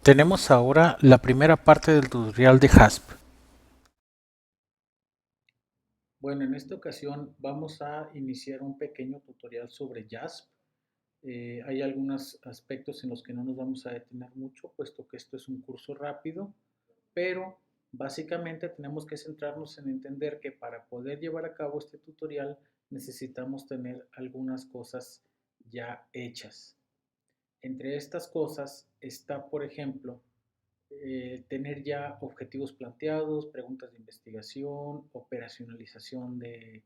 Tenemos ahora la primera parte del tutorial de Hasp. Bueno, en esta ocasión vamos a iniciar un pequeño tutorial sobre JASP. Hay algunos aspectos en los que no nos vamos a detener mucho, puesto que esto es un curso rápido, pero básicamente tenemos que centrarnos en entender que para poder llevar a cabo este tutorial necesitamos tener algunas cosas ya hechas. Entre estas cosas está, por ejemplo, tener ya objetivos planteados, preguntas de investigación, operacionalización de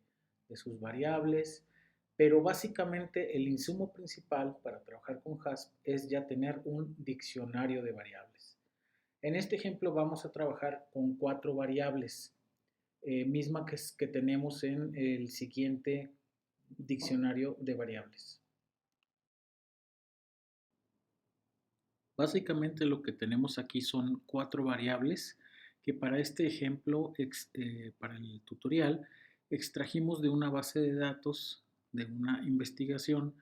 sus variables, pero básicamente el insumo principal para trabajar con HASP es ya tener un diccionario de variables. En este ejemplo vamos a trabajar con 4 variables, misma que tenemos en el siguiente diccionario de variables. Básicamente lo que tenemos aquí son 4 variables que para este ejemplo, para el tutorial, extrajimos de una base de datos de una investigación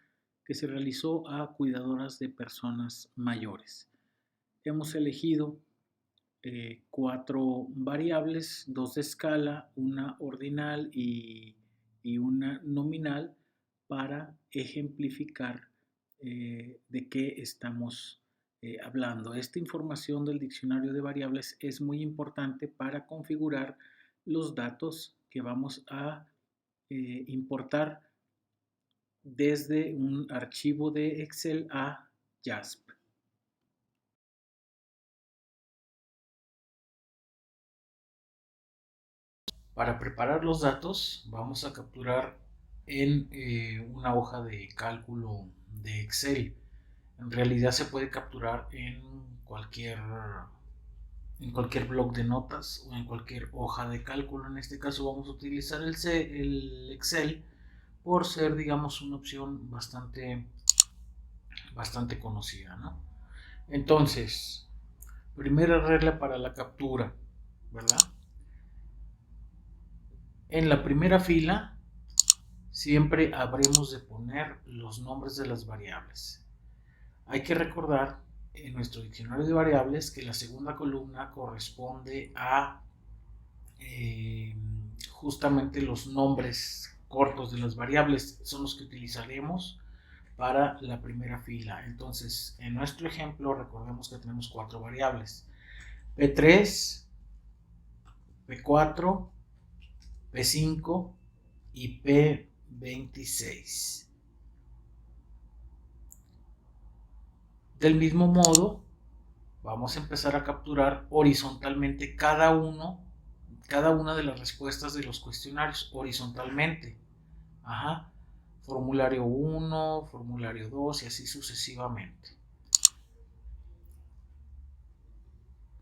que se realizó a cuidadoras de personas mayores. Hemos elegido 4 variables, 2 de escala, una ordinal y una nominal para ejemplificar de qué estamos hablando. Esta información del diccionario de variables es muy importante para configurar los datos que vamos a importar desde un archivo de Excel a JASP. Para preparar los datos vamos a capturar en una hoja de cálculo de Excel. En realidad se puede capturar en cualquier bloc de notas o en cualquier hoja de cálculo. En este caso vamos a utilizar el Excel por ser, digamos, una opción bastante conocida, ¿no? Entonces, primera regla para la captura, ¿verdad? En la primera fila siempre habremos de poner los nombres de las variables. Hay que recordar en nuestro diccionario de variables que la segunda columna corresponde a eh, justamente los nombres cortos de las variables, son los que utilizaremos para la primera fila. Entonces, en nuestro ejemplo, recordemos que tenemos 4 variables: P3, P4, P5 y P26. Del mismo modo, vamos a empezar a capturar horizontalmente cada una de las respuestas de los cuestionarios, horizontalmente. Ajá. Formulario 1, formulario 2 y así sucesivamente.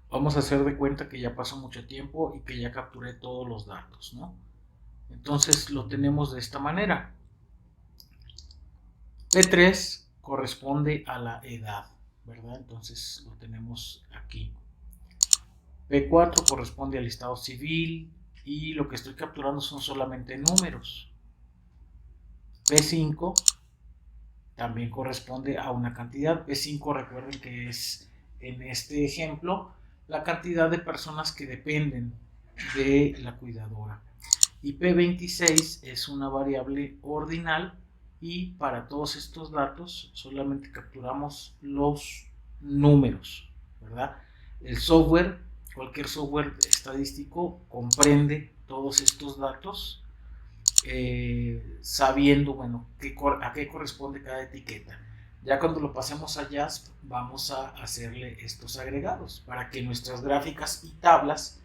Vamos a hacer de cuenta que ya pasó mucho tiempo y que ya capturé todos los datos, ¿no? Entonces lo tenemos de esta manera. P3 corresponde a la edad, ¿verdad? Entonces lo tenemos aquí. P4 corresponde al estado civil y lo que estoy capturando son solamente números. P5 también corresponde a una cantidad. P5, recuerden que es, en este ejemplo, la cantidad de personas que dependen de la cuidadora. Y P26 es una variable ordinal y para todos estos datos solamente capturamos los números, ¿verdad? El software, cualquier software estadístico comprende todos estos datos, sabiendo, bueno, a qué corresponde cada etiqueta. Ya cuando lo pasemos a JASP vamos a hacerle estos agregados para que nuestras gráficas y tablas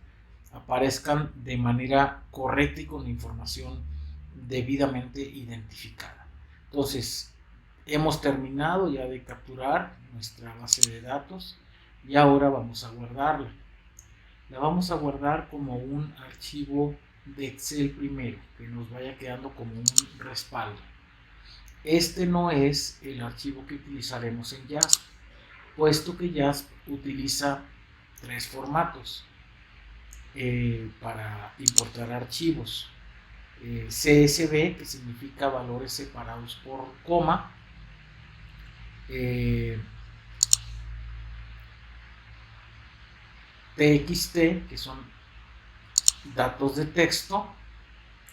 aparezcan de manera correcta y con la información debidamente identificada. Entonces, hemos terminado ya de capturar nuestra base de datos y ahora vamos a guardarla. La vamos a guardar como un archivo de Excel primero, que nos vaya quedando como un respaldo. Este no es el archivo que utilizaremos en JASP, puesto que JASP utiliza 3 formatos para importar archivos. CSV, que significa valores separados por coma, TXT, que son datos de texto,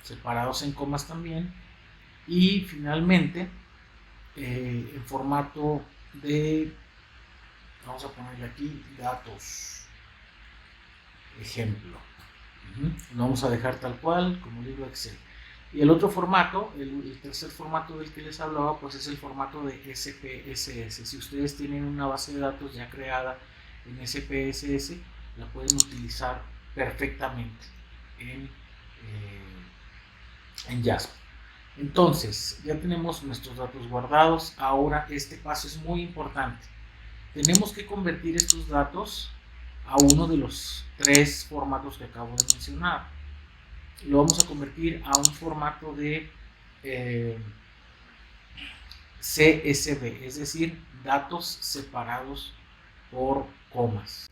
separados en comas también, y finalmente en formato de, vamos a ponerle aquí, datos, ejemplo. Lo vamos a dejar tal cual, como libro Excel. Y el otro formato, el tercer formato del que les hablaba, pues es el formato de SPSS. Si ustedes tienen una base de datos ya creada en SPSS, la pueden utilizar perfectamente en JASP. Entonces, ya tenemos nuestros datos guardados. Ahora este paso es muy importante. Tenemos que convertir estos datos a uno de los tres formatos que acabo de mencionar. Lo vamos a convertir a un formato de CSV, es decir, datos separados por comas.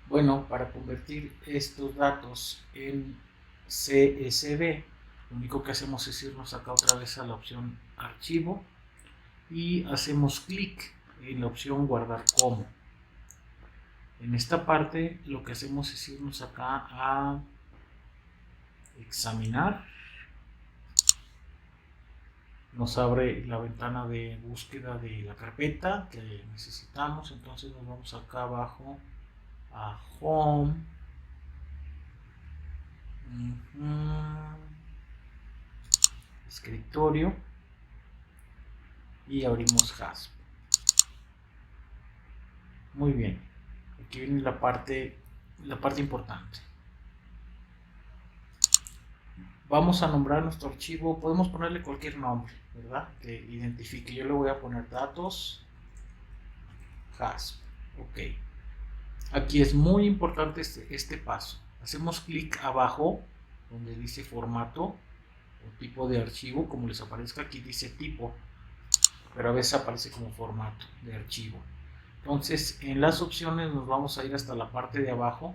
Bueno, para convertir estos datos en CSV, lo único que hacemos es irnos acá otra vez a la opción archivo y hacemos clic en la opción guardar como. En esta parte lo que hacemos es irnos acá a examinar. Nos abre la ventana de búsqueda de la carpeta que necesitamos. Entonces nos vamos acá abajo a Home. Escritorio. Y abrimos JASP. Muy bien. Aquí viene la parte importante. Vamos a nombrar nuestro archivo. Podemos ponerle cualquier nombre, ¿verdad? Que identifique. Yo le voy a poner datos JASP. Ok. Aquí es muy importante este paso. Hacemos clic abajo donde dice formato o tipo de archivo. Como les aparezca aquí dice tipo, pero a veces aparece como formato de archivo. Entonces en las opciones nos vamos a ir hasta la parte de abajo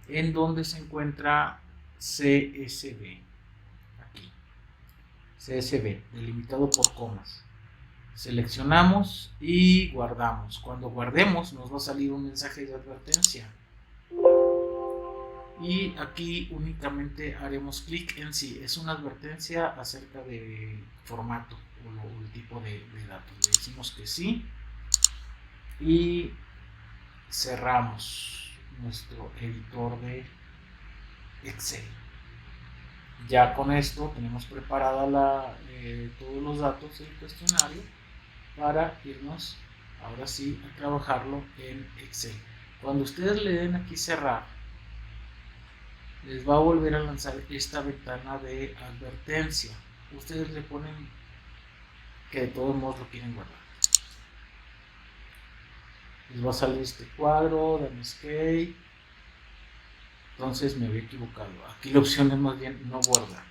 en donde se encuentra CSV. Aquí. CSV, delimitado por comas. Seleccionamos y guardamos. Cuando guardemos nos va a salir un mensaje de advertencia. Y aquí únicamente haremos clic en sí. Es una advertencia acerca de formato o el tipo de datos. Le decimos que sí. Y cerramos nuestro editor de Excel. Ya con esto tenemos preparada todos los datos del cuestionario para irnos ahora sí a trabajarlo en Excel. Cuando ustedes le den aquí cerrar, les va a volver a lanzar esta ventana de advertencia. Ustedes le ponen que de todos modos lo quieren guardar. Les va a salir este cuadro, dan escape. Entonces me había equivocado. Aquí la opción es más bien no guardar.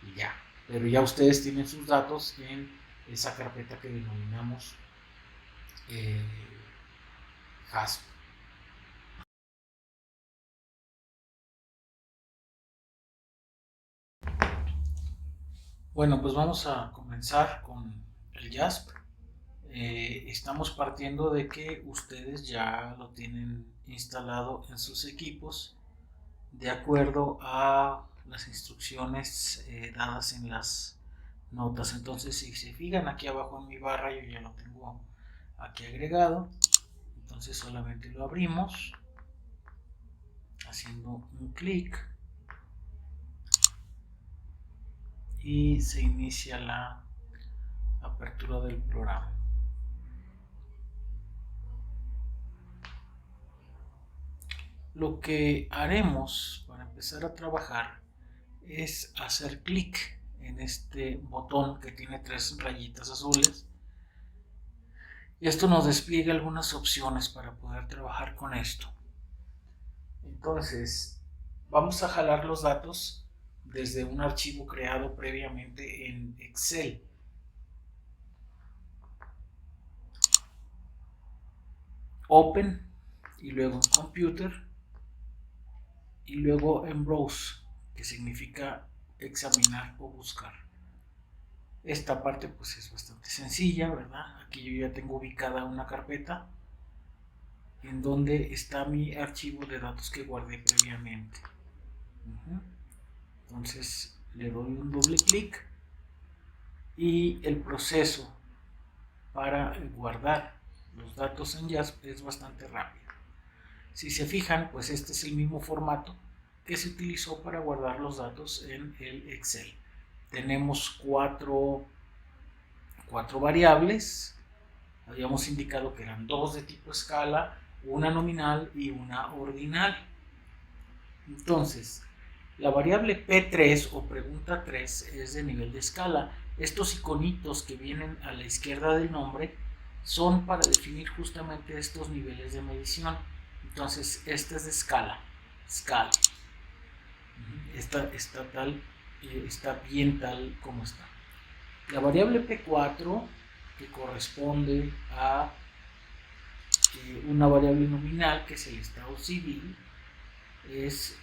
Y ya. Pero ya ustedes tienen sus datos en esa carpeta que denominamos JASP. Bueno, pues vamos a comenzar con el JASP. Estamos partiendo de que ustedes ya lo tienen instalado en sus equipos de acuerdo a las instrucciones dadas en las notas. Entonces, si se fijan aquí abajo en mi barra, yo ya lo tengo aquí agregado. Entonces solamente lo abrimos haciendo un clic y se inicia la apertura del programa. Lo que haremos para empezar a trabajar es hacer clic en este botón que tiene tres rayitas azules y esto nos despliega algunas opciones para poder trabajar con esto. Entonces vamos a jalar los datos desde un archivo creado previamente en Excel. Open y luego en Computer y luego en Browse, que significa examinar o buscar. Esta parte pues es bastante sencilla, ¿verdad? Aquí yo ya tengo ubicada una carpeta en donde está mi archivo de datos que guardé previamente. Entonces le doy un doble clic y el proceso para guardar los datos en JASP es bastante rápido. Si se fijan, pues este es el mismo formato que se utilizó para guardar los datos en el Excel. Tenemos cuatro variables. Habíamos indicado que eran dos de tipo escala, una nominal y una ordinal. Entonces, la variable P3 o pregunta 3 es de nivel de escala. Estos iconitos que vienen a la izquierda del nombre son para definir justamente estos niveles de medición. Entonces, esta es de escala. Esta está bien tal como está. La variable P4, que corresponde a una variable nominal, que es el estado civil, es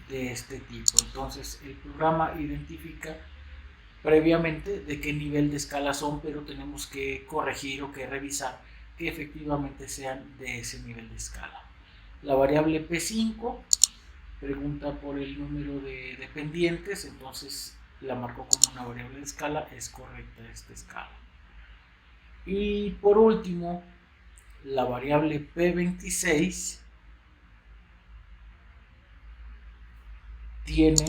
de este tipo. Entonces el programa identifica previamente de qué nivel de escala son, pero tenemos que corregir o que revisar que efectivamente sean de ese nivel de escala. La variable P5 pregunta por el número de dependientes, entonces la marcó como una variable de escala, es correcta esta escala. Y por último, la variable P26 tiene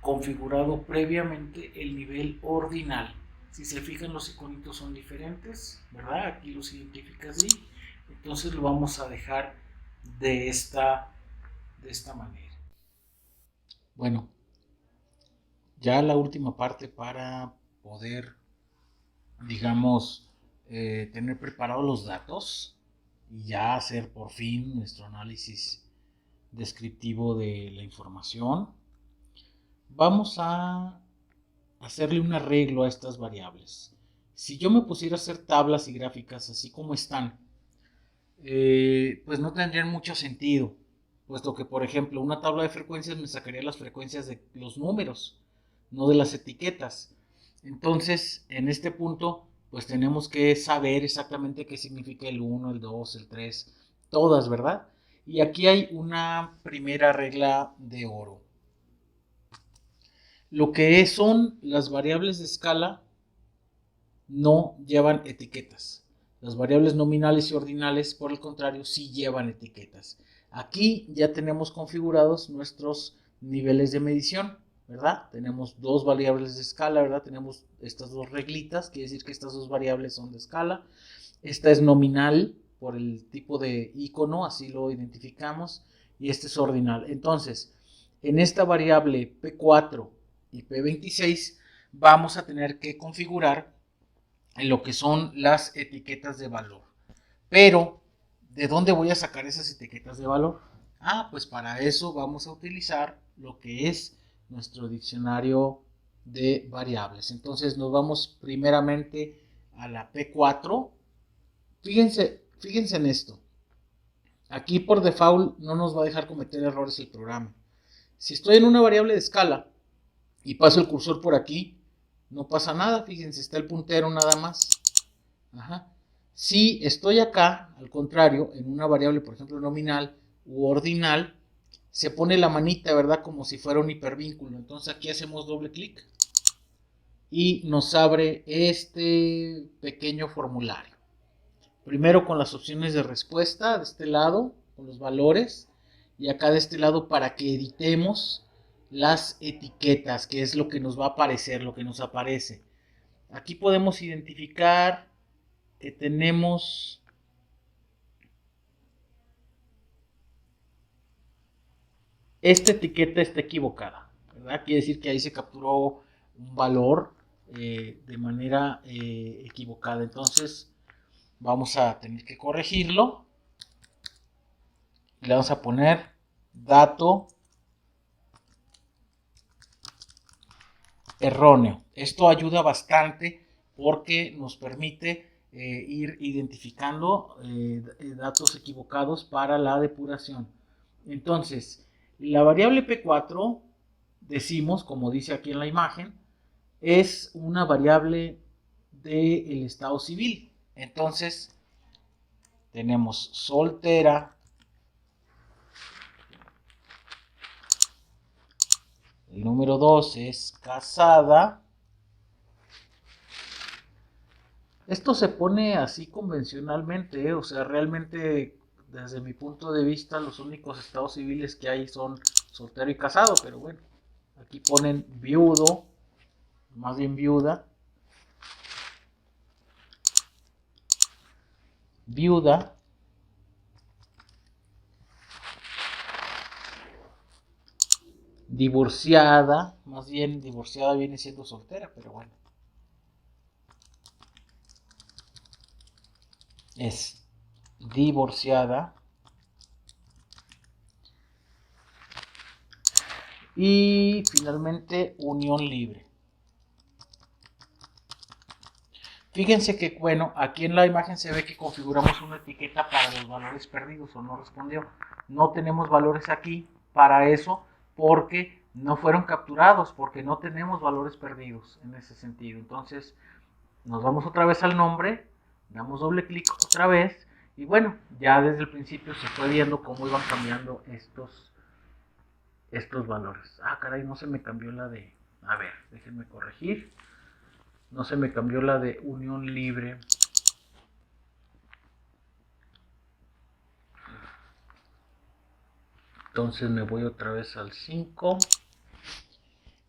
configurado previamente el nivel ordinal. Si se fijan, los iconitos son diferentes, ¿verdad? Aquí los identifica así. Entonces lo vamos a dejar de esta manera. Bueno, ya la última parte para poder, digamos, tener preparados los datos y ya hacer por fin nuestro análisis descriptivo de la información. Vamos a hacerle un arreglo a estas variables. Si yo me pusiera a hacer tablas y gráficas así como están, pues no tendrían mucho sentido, puesto que, por ejemplo, una tabla de frecuencias me sacaría las frecuencias de los números, no de las etiquetas. Entonces, en este punto, pues tenemos que saber exactamente qué significa el 1, el 2, el 3, todas, ¿verdad? Y aquí hay una primera regla de oro. Lo que son las variables de escala no llevan etiquetas. Las variables nominales y ordinales, por el contrario, sí llevan etiquetas. Aquí ya tenemos configurados nuestros niveles de medición, ¿verdad? Tenemos dos variables de escala, ¿verdad? Tenemos estas dos reglitas, quiere decir que estas dos variables son de escala. Esta es nominal por el tipo de icono, así lo identificamos, y este es ordinal. Entonces, en esta variable P4 y P26 vamos a tener que configurar en lo que son las etiquetas de valor. Pero, ¿de dónde voy a sacar esas etiquetas de valor? Pues para eso vamos a utilizar lo que es nuestro diccionario de variables. Entonces nos vamos primeramente a la P4. Fíjense en esto. Aquí por default no nos va a dejar cometer errores el programa. Si estoy en una variable de escala y paso el cursor por aquí, no pasa nada, fíjense, está el puntero nada más. Si estoy acá, al contrario, en una variable, por ejemplo, nominal u ordinal, se pone la manita, ¿verdad? Como si fuera un hipervínculo. Entonces aquí hacemos doble clic y nos abre este pequeño formulario. Primero con las opciones de respuesta de este lado, con los valores, y acá de este lado para que editemos las etiquetas, que es lo que nos va a aparecer, lo que nos aparece. Aquí podemos identificar que tenemos esta etiqueta está equivocada, ¿verdad? Quiere decir que ahí se capturó un valor de manera equivocada. Entonces vamos a tener que corregirlo. Le vamos a poner dato erróneo. Esto ayuda bastante porque nos permite ir identificando datos equivocados para la depuración. Entonces, la variable P4, decimos, como dice aquí en la imagen, es una variable del estado civil. Entonces, tenemos soltera, el número 2 es casada. Esto se pone así convencionalmente, o sea, realmente desde mi punto de vista los únicos estados civiles que hay son soltero y casado, pero bueno, aquí ponen viudo, más bien viuda, viuda, divorciada, más bien divorciada viene siendo soltera, pero bueno, es divorciada. Y finalmente unión libre. Fíjense que, bueno, aquí en la imagen se ve que configuramos una etiqueta para los valores perdidos o no respondió. No tenemos valores aquí para eso porque no fueron capturados, porque no tenemos valores perdidos en ese sentido. Entonces, nos vamos otra vez al nombre, damos doble clic otra vez y bueno, ya desde el principio se fue viendo cómo iban cambiando estos valores. Ah, caray, no se me cambió la de... A ver, déjenme corregir. No se me cambió la de unión libre. Entonces me voy otra vez al 5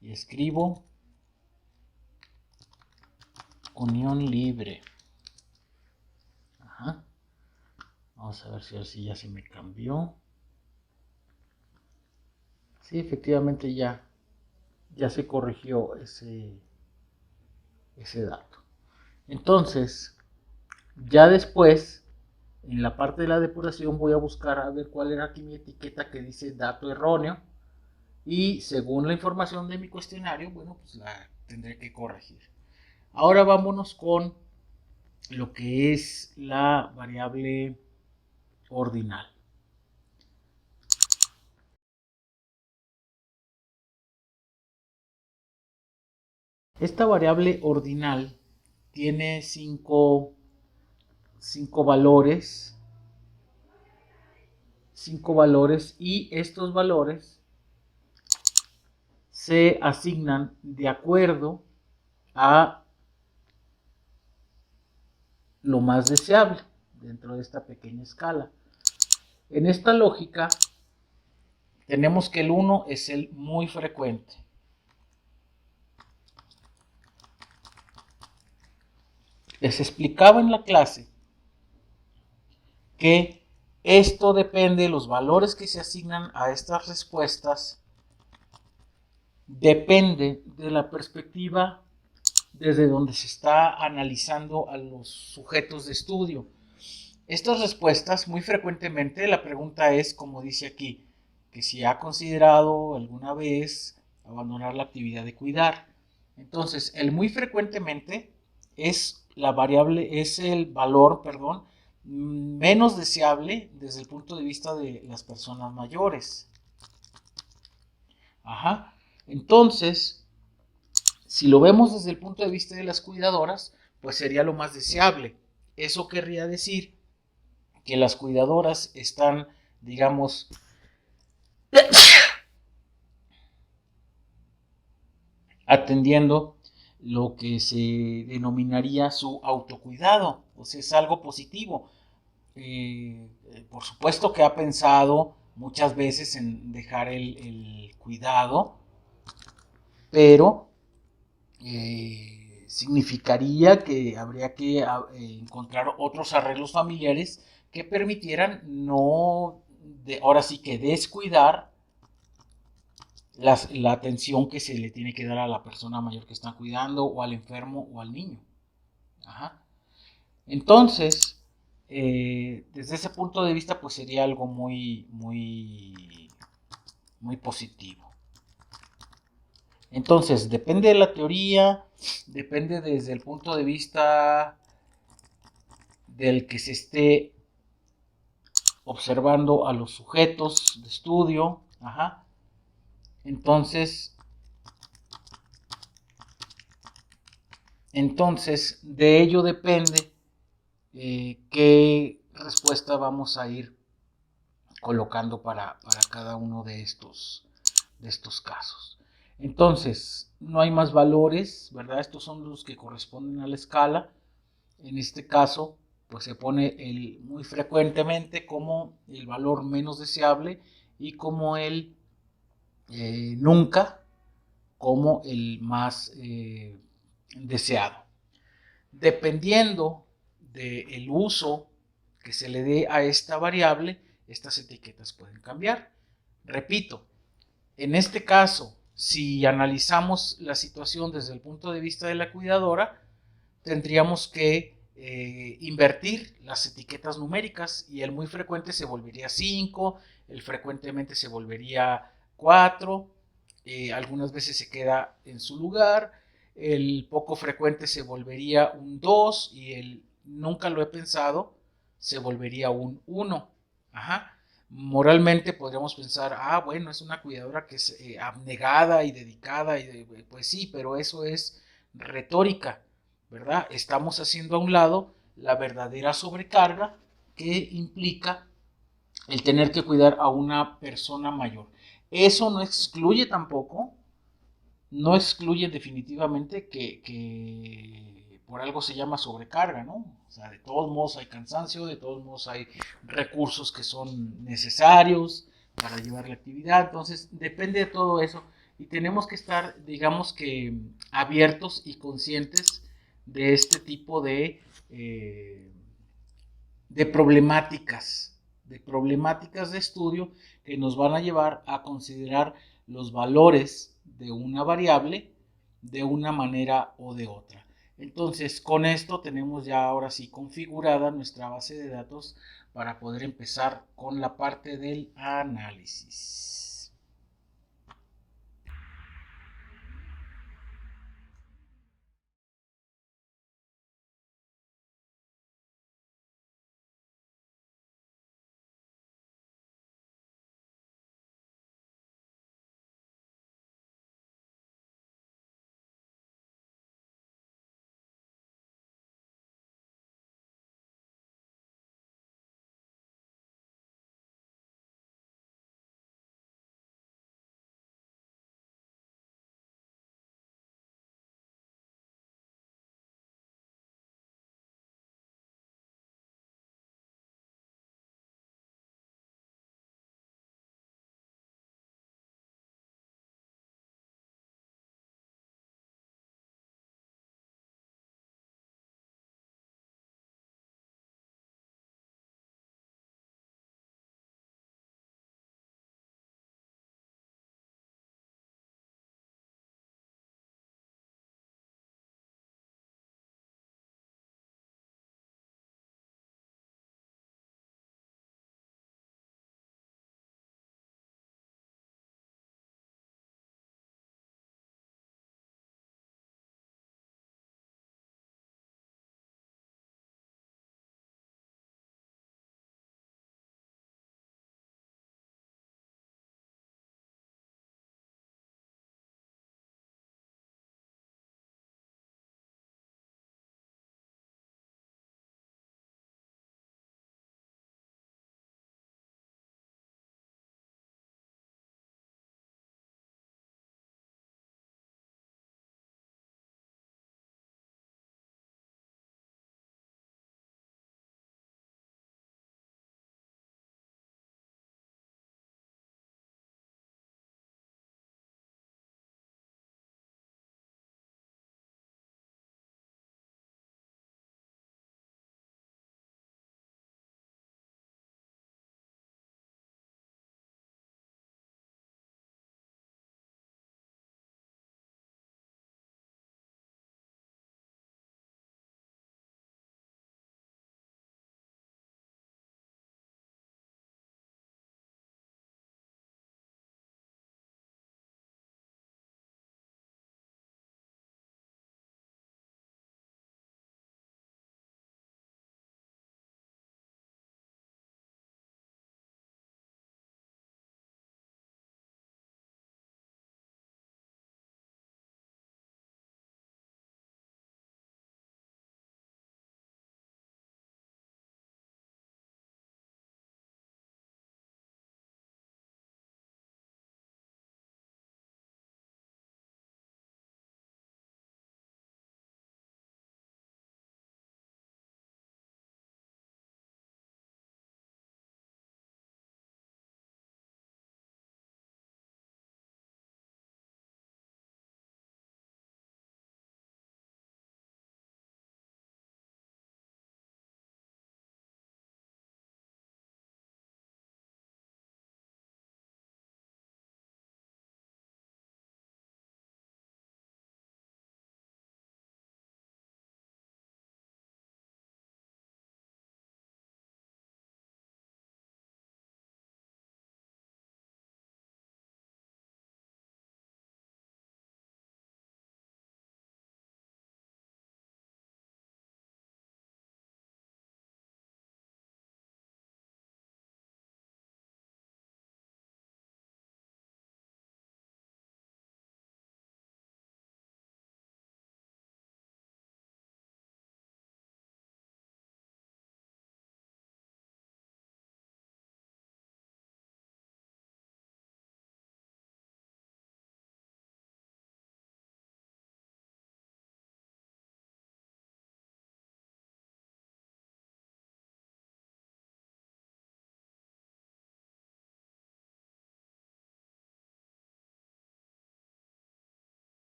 y escribo unión libre. Ajá. Vamos a ver si así ya se me cambió. Sí, efectivamente ya se corrigió ese dato. Entonces, ya después, en la parte de la depuración voy a buscar a ver cuál era aquí mi etiqueta que dice dato erróneo. Y según la información de mi cuestionario, bueno, pues la tendré que corregir. Ahora vámonos con lo que es la variable ordinal. Esta variable ordinal tiene cinco valores. 5 valores y estos valores se asignan de acuerdo a lo más deseable dentro de esta pequeña escala. En esta lógica tenemos que el 1 es el muy frecuente. Les explicaba en la clase que esto depende de los valores que se asignan a estas respuestas, depende de la perspectiva desde donde se está analizando a los sujetos de estudio. Estas respuestas, muy frecuentemente, la pregunta es, como dice aquí, que si ha considerado alguna vez abandonar la actividad de cuidar. Entonces, el muy frecuentemente es la variable, es el valor, perdón, menos deseable desde el punto de vista de las personas mayores. Ajá. Entonces, si lo vemos desde el punto de vista de las cuidadoras, pues sería lo más deseable. Eso querría decir que las cuidadoras están, digamos, atendiendo lo que se denominaría su autocuidado, o sea, es algo positivo. Por supuesto que ha pensado muchas veces en dejar el cuidado, pero significaría que habría que encontrar otros arreglos familiares que permitieran no, ahora sí que descuidar la atención que se le tiene que dar a la persona mayor que están cuidando, o al enfermo, o al niño. Ajá. Entonces, desde ese punto de vista, pues sería algo muy positivo. Entonces, depende de la teoría, depende desde el punto de vista del que se esté observando a los sujetos de estudio. Ajá. Entonces, de ello depende qué respuesta vamos a ir colocando para cada uno de estos casos. Entonces, no hay más valores, ¿verdad? Estos son los que corresponden a la escala. En este caso, pues se pone muy frecuentemente como el valor menos deseable y como el nunca como el más deseado. Dependiendo del uso que se le dé a esta variable, estas etiquetas pueden cambiar. Repito, en este caso, si analizamos la situación desde el punto de vista de la cuidadora, tendríamos que invertir las etiquetas numéricas y el muy frecuente se volvería 5, el frecuentemente se volvería 4, algunas veces se queda en su lugar, el poco frecuente se volvería un 2 y el nunca lo he pensado se volvería un 1. Ajá. Moralmente podríamos pensar, bueno, es una cuidadora que es abnegada y dedicada, pues sí, pero eso es retórica, ¿verdad? Estamos haciendo a un lado la verdadera sobrecarga que implica el tener que cuidar a una persona mayor. Eso no excluye tampoco, no excluye definitivamente que por algo se llama sobrecarga, ¿no? O sea, de todos modos hay cansancio, de todos modos hay recursos que son necesarios para llevar la actividad, entonces depende de todo eso y tenemos que estar, digamos que, abiertos y conscientes de este tipo de problemáticas de estudio que nos van a llevar a considerar los valores de una variable de una manera o de otra. Entonces, con esto tenemos ya ahora sí configurada nuestra base de datos para poder empezar con la parte del análisis.